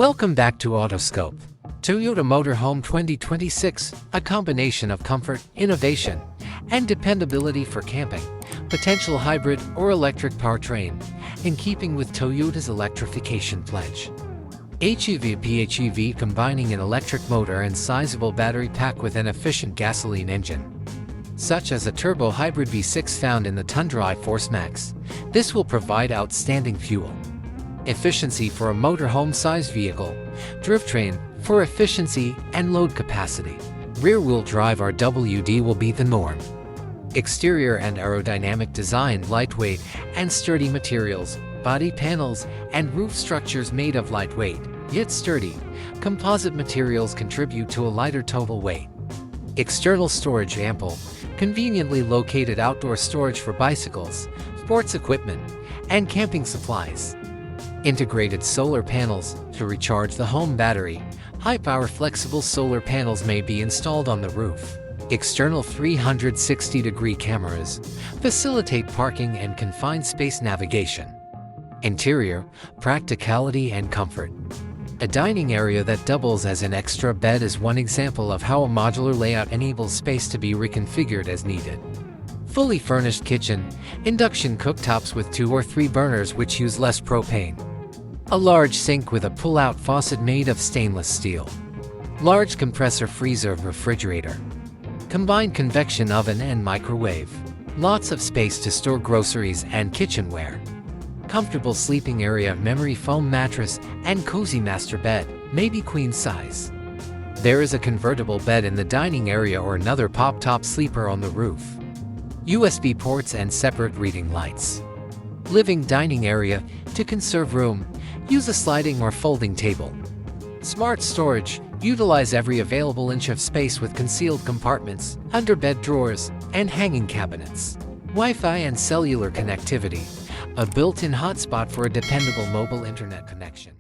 Welcome back to Autoscope. Toyota Motorhome 2026, a combination of comfort, innovation, and dependability for camping. Potential hybrid or electric powertrain, in keeping with Toyota's electrification pledge. HEV-PHEV combining an electric motor and sizable battery pack with an efficient gasoline engine, such as a turbo hybrid V6 found in the Tundra i-Force Max. This will provide outstanding fuel efficiency for a motorhome-sized vehicle, drivetrain for efficiency and load capacity. Rear-wheel drive RWD will be the norm. Exterior and aerodynamic design, lightweight and sturdy materials, body panels and roof structures made of lightweight, yet sturdy, composite materials contribute to a lighter total weight. External storage ample, conveniently located outdoor storage for bicycles, sports equipment, and camping supplies. Integrated solar panels to recharge the home battery. High-power flexible solar panels may be installed on the roof. External 360-degree cameras facilitate parking and confined space navigation. Interior, practicality and comfort. A dining area that doubles as an extra bed is one example of how a modular layout enables space to be reconfigured as needed. Fully furnished kitchen, induction cooktops with 2 or 3 burners which use less propane. A large sink with a pull-out faucet made of stainless steel. Large compressor freezer refrigerator. Combined convection oven and microwave. Lots of space to store groceries and kitchenware. Comfortable sleeping area, memory foam mattress, and cozy master bed, maybe queen size. There is a convertible bed in the dining area or another pop-top sleeper on the roof. USB ports and separate reading lights. Living dining area, to conserve room, use a sliding or folding table. Smart storage, utilize every available inch of space with concealed compartments, underbed drawers, and hanging cabinets. Wi-Fi and cellular connectivity, a built-in hotspot for a dependable mobile internet connection.